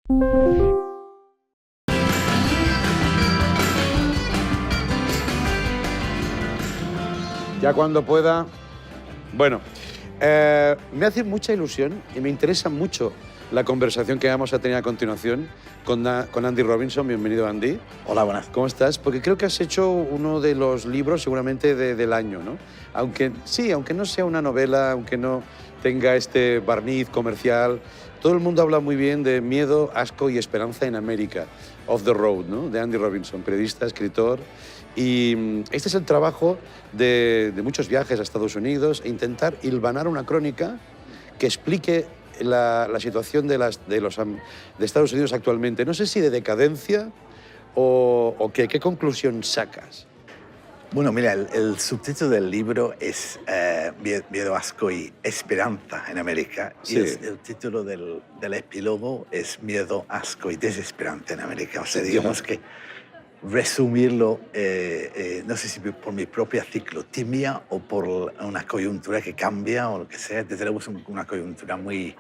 Ya cuando pueda. Bueno, me hace mucha ilusión y me interesa mucho la conversación que vamos a tener a continuación con Andy Robinson. Bienvenido, Andy. Hola, buenas. ¿Cómo estás? Porque creo que has hecho uno de los libros seguramente del año, ¿no? Aunque sí, aunque no sea una novela, aunque no tenga este barniz comercial, todo el mundo habla muy bien de Miedo, Asco y Esperanza en América, Off the Road, ¿no? De Andy Robinson, periodista, escritor. Y este es el trabajo de muchos viajes a Estados Unidos e intentar hilvanar una crónica que explique la situación de Estados Unidos actualmente. No sé si de decadencia o qué conclusión sacas. Bueno, mira, el subtítulo del libro es Miedo, Asco y Esperanza en América. Sí. Y el título del epílogo es Miedo, Asco y Desesperanza en América. O sea, digamos que resumirlo, no sé si por mi propia ciclotimia o por una coyuntura que cambia o lo que sea. Desde luego es una coyuntura muy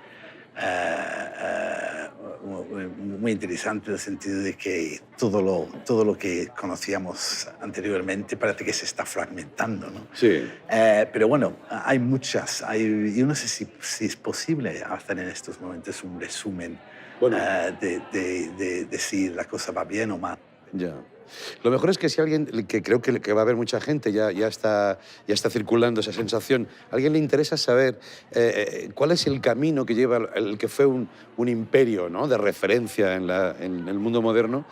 interesante en el sentido de que todo lo que conocíamos anteriormente parece que se está fragmentando, ¿no? Sí. Pero bueno, hay muchas. Yo no sé si es posible hacer en estos momentos un resumen de si la cosa va bien o mal. Ya. Lo mejor es que si alguien, que creo que va a haber mucha gente, ya está circulando esa sensación, a alguien le interesa saber cuál es el camino que lleva el que fue un imperio, ¿no?, de referencia en el mundo moderno.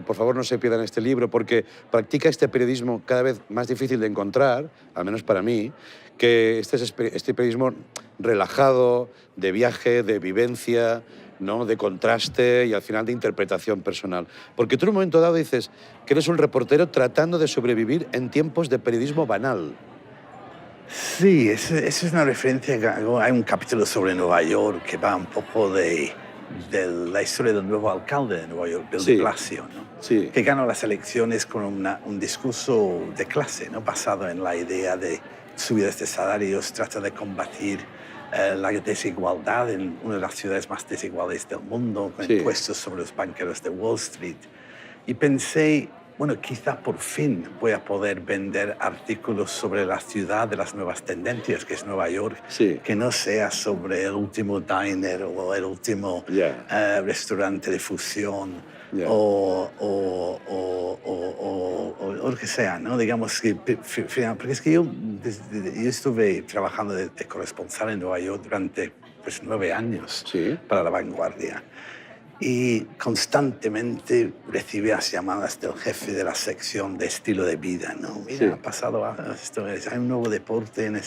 Por favor, no se pierdan este libro, porque practica este periodismo cada vez más difícil de encontrar, al menos para mí, que este periodismo relajado, de viaje, de vivencia, ¿no?, de contraste y al final de interpretación personal. Porque tú en un momento dado dices que eres un reportero tratando de sobrevivir en tiempos de periodismo banal. Sí, eso es una referencia. Hay un capítulo sobre Nueva York que va un poco de la historia del nuevo alcalde de Nueva York, Bill de Blasio, ¿no? Sí. Que ganó las elecciones con un discurso de clase, ¿no?, basado en la idea de subidas de salarios, trata de combatir la desigualdad en una de las ciudades más desiguales del mundo, con impuestos sobre los banqueros de Wall Street. Y pensé, bueno, quizá por fin voy a poder vender artículos sobre la ciudad de las nuevas tendencias, que es Nueva York, que no sea sobre el último diner o el último restaurante de fusión o lo que sea, ¿no? Digamos que, porque es que yo estuve trabajando de corresponsal en Nueva York durante 9 años para La Vanguardia. Y constantemente recibías llamadas del jefe de la sección de estilo de vida, ¿no? Mira, ha pasado esto, hay un nuevo deporte en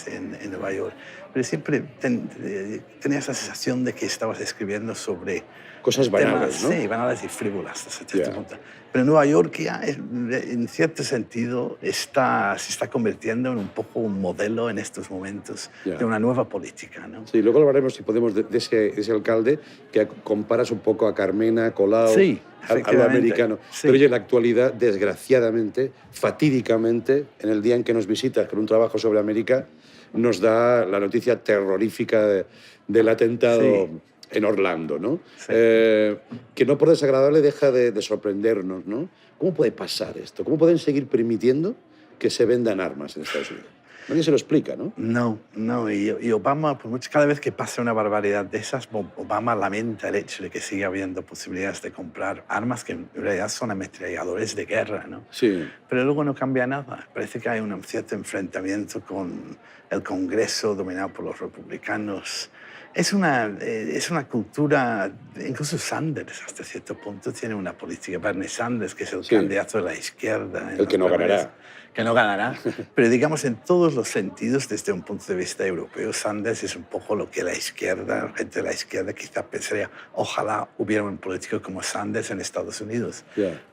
Nueva York. Pero siempre tenías la sensación de que estabas escribiendo sobre cosas banales, temas, ¿no? Sí, banales y frívolas hasta cierto punto. Pero Nueva York ya, en cierto sentido, se está convirtiendo en un poco un modelo en estos momentos de una nueva política, ¿no? Sí, luego hablaremos, si podemos, de ese alcalde que comparas un poco a Carmena, Colau, a lo americano. Pero oye, en la actualidad, desgraciadamente, fatídicamente, en el día en que nos visitas con un trabajo sobre América, nos da la noticia terrorífica del atentado en Orlando, ¿no? Que no por desagradable deja de sorprendernos, ¿no? ¿Cómo puede pasar esto? ¿Cómo pueden seguir permitiendo que se vendan armas en Estados Unidos? Nadie se lo explica, ¿no? No, y Obama, cada vez que pasa una barbaridad de esas, Obama lamenta el hecho de que siga habiendo posibilidades de comprar armas que en realidad son ametralladores de guerra, ¿no? Sí. Pero luego no cambia nada. Parece que hay un cierto enfrentamiento con el Congreso dominado por los republicanos. Es una cultura, incluso Sanders hasta cierto punto tiene una política. Bernie Sanders, que es el candidato de la izquierda. El que no ganará. Que no ganará, pero digamos en todos los sentidos, desde un punto de vista europeo, Sanders es un poco lo que la izquierda, gente de la izquierda quizá pensaría, ojalá hubiera un político como Sanders en Estados Unidos.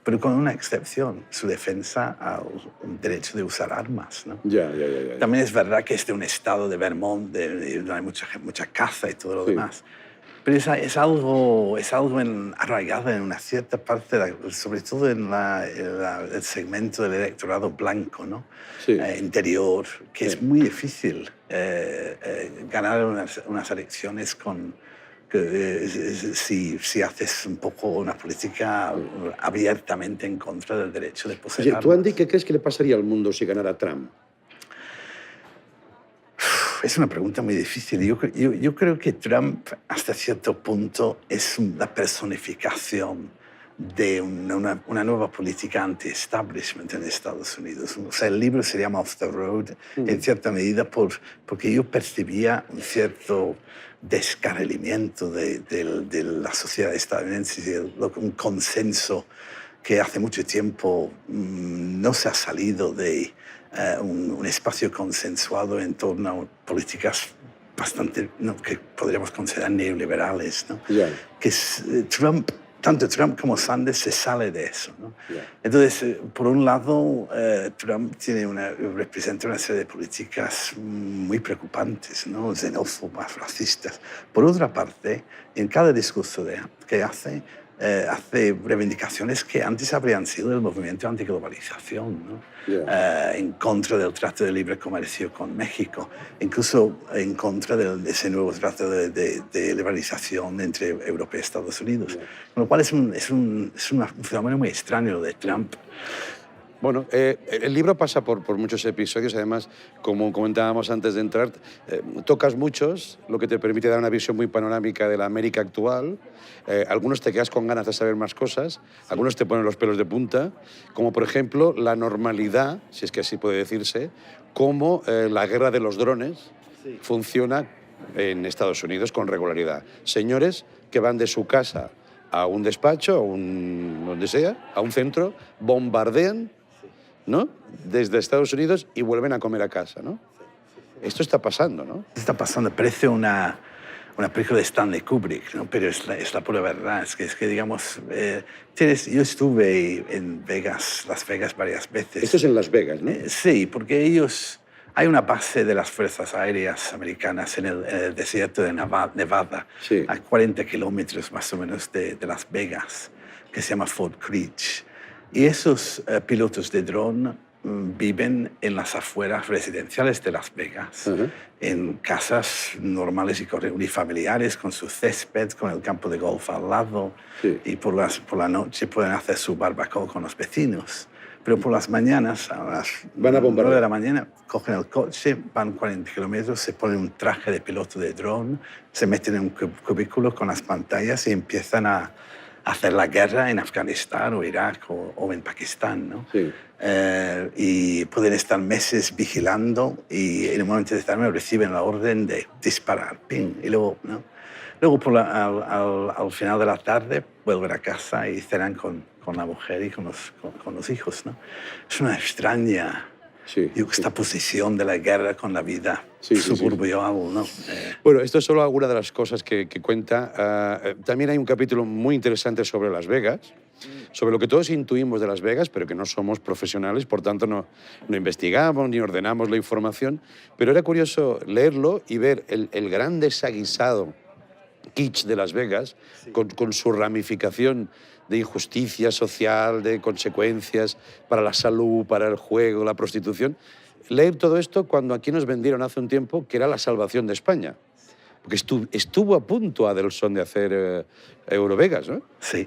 Pero con una excepción, su defensa al derecho de usar armas, ¿no? También es verdad que es de un estado de Vermont, donde hay mucha caza y todo lo demás. Pero es algo arraigado en una cierta parte, sobre todo en el segmento del electorado blanco, ¿no? Interior, que es muy difícil ganar unas elecciones con si haces un poco una política abiertamente en contra del derecho de poseer Oye, tú, armas. Andy, ¿qué crees que le pasaría al mundo si ganara Trump? Es una pregunta muy difícil. Yo creo que Trump, hasta cierto punto, es la personificación de una nueva política anti-establishment en Estados Unidos. O sea, el libro se llama Off the Road, en cierta medida porque yo percibía un cierto descarrilamiento de la sociedad estadounidense, un consenso que hace mucho tiempo no se ha salido de un espacio consensuado en torno a políticas bastante, ¿no?, que podríamos considerar neoliberales, ¿no? Ya. Que tanto Trump como Sanders se sale de eso, ¿no? Ya. Entonces, por un lado, Trump representa una serie de políticas muy preocupantes, ¿no?, xenófobas, racistas. Por otra parte, en cada discurso que hace reivindicaciones que antes habrían sido del movimiento antiglobalización, ¿no? En contra del trato de libre comercio con México, incluso en contra de ese nuevo trato de liberalización entre Europa y Estados Unidos. Con lo cual es un fenómeno muy extraño lo de Trump. Bueno, el libro pasa por muchos episodios, además, como comentábamos antes de entrar, tocas muchos, lo que te permite dar una visión muy panorámica de la América actual. Algunos te quedas con ganas de saber más cosas, algunos te ponen los pelos de punta, como por ejemplo la normalidad, si es que así puede decirse, cómo la guerra de los drones funciona en Estados Unidos con regularidad. Señores que van de su casa a un despacho, donde sea, a un centro, bombardean, ¿no?, desde Estados Unidos y vuelven a comer a casa, ¿no? Esto está pasando, ¿no? Está pasando, parece una película de Stanley Kubrick, ¿no? Pero es la pura verdad. Es que digamos, yo estuve en Las Vegas varias veces. Esto es en Las Vegas, ¿no? Sí, porque hay una base de las Fuerzas Aéreas Americanas en el desierto de Nevada, Sí. a 40 kilómetros más o menos de Las Vegas, que se llama Fort Creech. Y esos pilotos de dron viven en las afueras residenciales de Las Vegas, en casas normales y unifamiliares, con su césped, con el campo de golf al lado, y por la noche pueden hacer su barbacoa con los vecinos. Pero por las mañanas, a las Van a bombardear. 9 de la mañana, cogen el coche, van 40 kilómetros, se ponen un traje de piloto de dron, se meten en un cubículo con las pantallas y empiezan a hacer la guerra en Afganistán o Irak o en Pakistán, ¿no? Sí. Y pueden estar meses vigilando y en un momento determinado reciben la orden de disparar, ping, y luego, ¿no? Luego al final de la tarde vuelven a casa y cenan con la mujer y con los hijos, ¿no? Es una extraña juxtaposición de la guerra con la vida suburbial, ¿no? Bueno, esto es solo alguna de las cosas que cuenta. También hay un capítulo muy interesante sobre Las Vegas, sobre lo que todos intuimos de Las Vegas, pero que no somos profesionales, por tanto no investigamos ni ordenamos la información. Pero era curioso leerlo y ver el gran desaguisado kitsch de Las Vegas, con su ramificación de injusticia social, de consecuencias para la salud, para el juego, la prostitución. Leer todo esto cuando aquí nos vendieron hace un tiempo que era la salvación de España. Porque estuvo a punto Adelson de hacer Eurovegas, ¿no? Sí.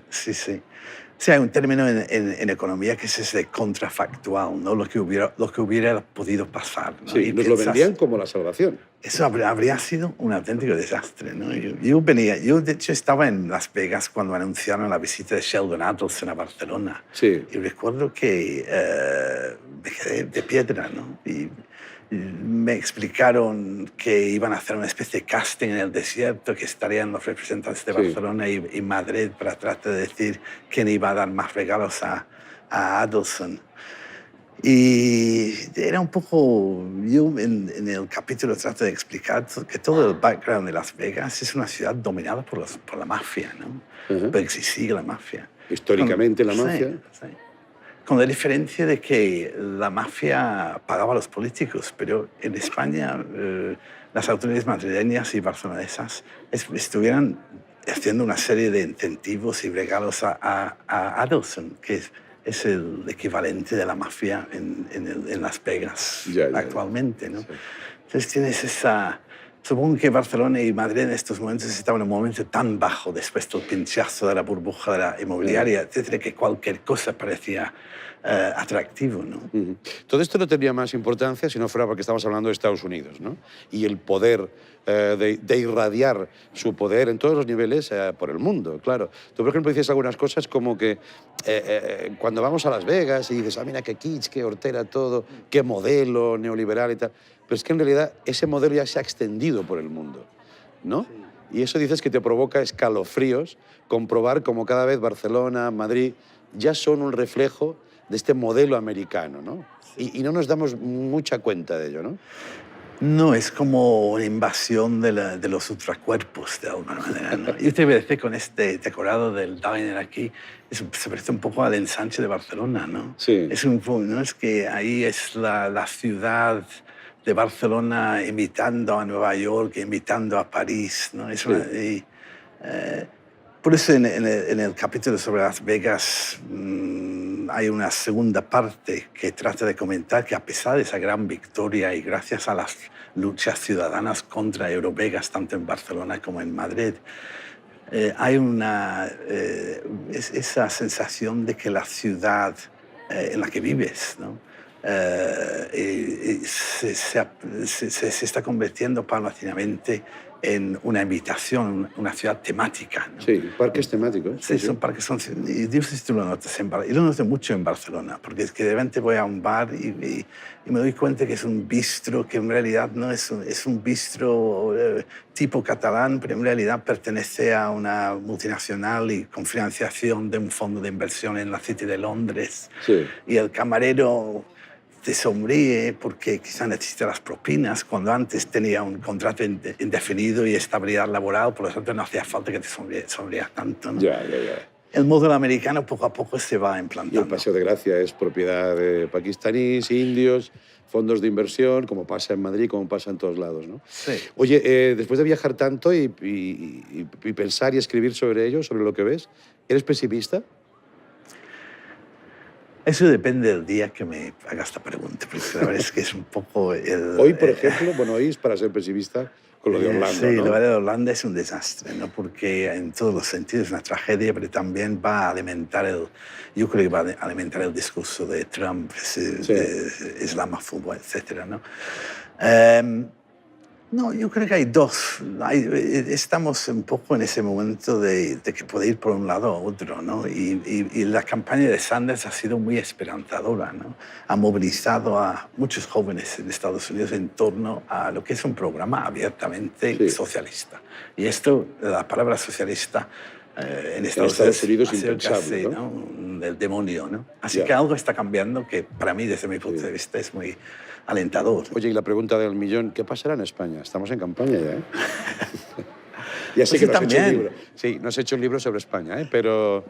Sí, hay un término en economía que es ese contrafactual, ¿no? Lo que hubiera podido pasar, ¿no? Sí, nos lo vendían como la salvación. Eso habría sido un auténtico desastre, ¿no? Yo de hecho estaba en Las Vegas cuando anunciaron la visita de Sheldon Adelson a Barcelona. Sí. Y recuerdo que me quedé de piedra, ¿no? Y me explicaron que iban a hacer una especie de casting en el desierto, que estarían los representantes de Barcelona y Madrid para tratar de decir quién iba a dar más regalos a Adelson. Y era un poco, yo en el capítulo trato de explicar que todo el background de Las Vegas es una ciudad dominada por la mafia, ¿no? Pero sigue la mafia. Históricamente la mafia. Sí. Con la diferencia de que la mafia pagaba a los políticos, pero en España las autoridades madrileñas y barcelonesas estuvieran haciendo una serie de incentivos y regalos a Adelson, que es el equivalente de la mafia en Las Vegas actualmente, ¿no? Sí. Entonces tienes Supongo que Barcelona y Madrid en estos momentos estaban en un momento tan bajo después del pinchazo de la burbuja de la inmobiliaria, etcétera, que cualquier cosa parecía atractivo, ¿no? Todo esto no tendría más importancia si no fuera porque estamos hablando de Estados Unidos, ¿no? Y el poder de irradiar su poder en todos los niveles por el mundo, claro. Tú, por ejemplo, dices algunas cosas como que cuando vamos a Las Vegas y dices, ah, mira qué kitsch, qué hortera todo, qué modelo neoliberal y tal. Pero es que en realidad ese modelo ya se ha extendido por el mundo, ¿no? Sí. Y eso dices que te provoca escalofríos comprobar cómo cada vez Barcelona, Madrid, ya son un reflejo de este modelo americano, ¿no? Sí. Y no nos damos mucha cuenta de ello, ¿no? No, es como una invasión de los ultracuerpos, de alguna manera, ¿no? Yo te voy a decir, con este decorado del diner aquí, se parece un poco al ensanche de Barcelona, ¿no? Sí. ¿No? Es que ahí es la ciudad de Barcelona imitando a Nueva York, imitando a París, ¿no? Sí. Por eso en el capítulo sobre Las Vegas hay una segunda parte que trata de comentar que a pesar de esa gran victoria y gracias a las luchas ciudadanas contra Eurovegas, tanto en Barcelona como en Madrid, hay esa sensación de que la ciudad en la que vives, ¿no? Se está convirtiendo paulatinamente en una invitación, una ciudad temática, ¿no? Sí, parques temáticos. Sí, son parques, y Dios si tú lo notas y lo noto mucho en Barcelona, porque es que de repente voy a un bar y me doy cuenta que es un bistro que en realidad no es un bistro tipo catalán, pero en realidad pertenece a una multinacional y con financiación de un fondo de inversión en la City de Londres. Sí. Y el camarero te sonríe porque quizá necesita las propinas, cuando antes tenía un contrato indefinido y estabilidad laboral, por lo tanto no hacía falta que te sonrías tanto, ¿no? Ya. El modelo americano poco a poco se va implantando. Y el Paseo de Gracia es propiedad de pakistaníes, indios, fondos de inversión, como pasa en Madrid, como pasa en todos lados, ¿no? Sí. Oye, después de viajar tanto y pensar y escribir sobre ello, sobre lo que ves, ¿eres pesimista? Eso depende del día que me hagas esta pregunta, porque la verdad es que es un poco... Hoy, por ejemplo, bueno, hoy es para ser pesimista con lo de Orlando, sí, ¿no? Lo de Orlando es un desastre, ¿no? Porque en todos los sentidos es una tragedia, pero también va a alimentar yo creo que va a alimentar el discurso de Trump, de islamofobia, etcétera, ¿no? No, yo creo que hay dos. Estamos un poco en ese momento de que puede ir por un lado a otro, ¿no? Y la campaña de Sanders ha sido muy esperanzadora, ¿no? Ha movilizado a muchos jóvenes en Estados Unidos en torno a lo que es un programa abiertamente socialista. Y esto, la palabra socialista, en Estados Unidos es impensable, casi, ¿no? Del demonio, ¿no? Así que algo está cambiando que para mí, desde mi punto de vista, es muy alentador. Oye, y la pregunta del millón, ¿qué pasará en España? Estamos en campaña ya, ¿eh? Ya sé pues que nos has hecho un libro. Sí, nos has hecho un libro sobre España, ¿eh? Pero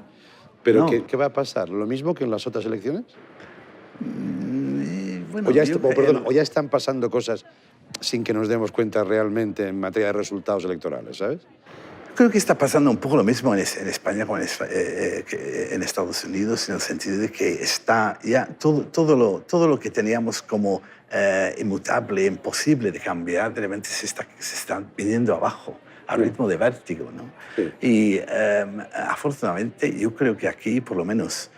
no. ¿Qué va a pasar? ¿Lo mismo que en las otras elecciones? Bueno, o ya están pasando cosas sin que nos demos cuenta realmente en materia de resultados electorales, ¿sabes? Creo que está pasando un poco lo mismo en España como en Estados Unidos, en el sentido de que está ya todo lo que teníamos como inmutable, imposible de cambiar, de repente se está viniendo abajo al ritmo de vértigo, ¿no? Sí. Y afortunadamente yo creo que aquí, por lo menos,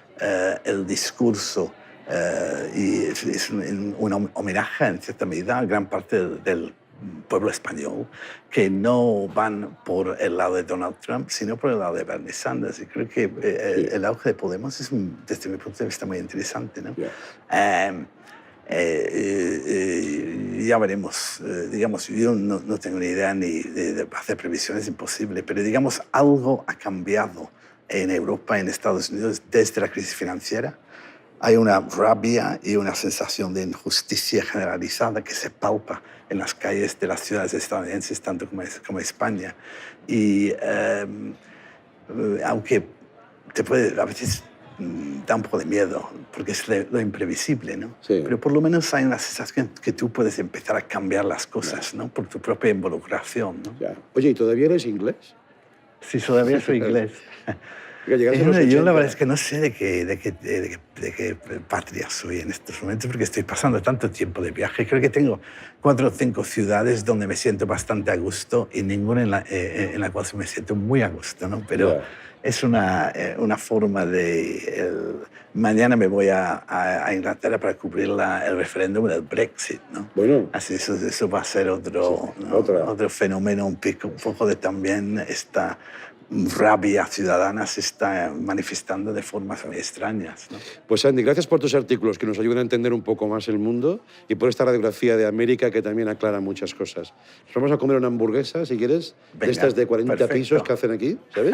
el discurso y es un homenaje, en cierta medida, a gran parte del pueblo español, que no van por el lado de Donald Trump, sino por el lado de Bernie Sanders. Y creo que el auge de Podemos es, desde mi punto de vista, muy interesante, ¿no? Ya veremos. Digamos, yo no tengo ni idea ni de hacer previsiones, imposible, pero digamos, algo ha cambiado en Europa, en Estados Unidos, desde la crisis financiera. Hay una rabia y una sensación de injusticia generalizada que se palpa en las calles de las ciudades estadounidenses, tanto como España. Y aunque a veces da un poco de miedo, porque es lo imprevisible, ¿no? Sí. Pero por lo menos hay una sensación que tú puedes empezar a cambiar las cosas, ¿no? Por tu propia involucración, ¿no? Ya. Oye, ¿y todavía eres inglés? Sí, todavía soy inglés. Que llegaste a los Yo la 80. verdad es que no sé de qué patria soy en estos momentos, porque estoy pasando tanto tiempo de viaje. Creo que tengo 4 o 5 ciudades donde me siento bastante a gusto y ninguna en la cual me siento muy a gusto, ¿no? Pero Ya. es una forma de... mañana me voy a Inglaterra para cubrir el referéndum del Brexit, ¿no? Bueno. Así eso va a ser otro, Sí, ¿no? otra. Otro fenómeno, un poco de también esta rabia ciudadana se está manifestando de formas muy extrañas, ¿no? Pues Andy, gracias por tus artículos que nos ayudan a entender un poco más el mundo y por esta radiografía de América que también aclara muchas cosas. Nos vamos a comer una hamburguesa, si quieres, de Venga, estas de 40 perfecto. pisos que hacen aquí, ¿sabes?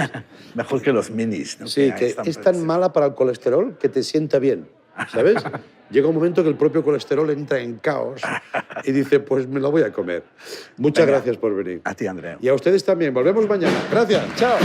Mejor que los minis, ¿no? Sí, que es tan mala para el colesterol que te sienta bien, ¿sabes? Llega un momento que el propio colesterol entra en caos y dice, pues me lo voy a comer. Muchas Venga. gracias por venir. A ti, Andrea. Y a ustedes también. Volvemos mañana. Gracias. Chao.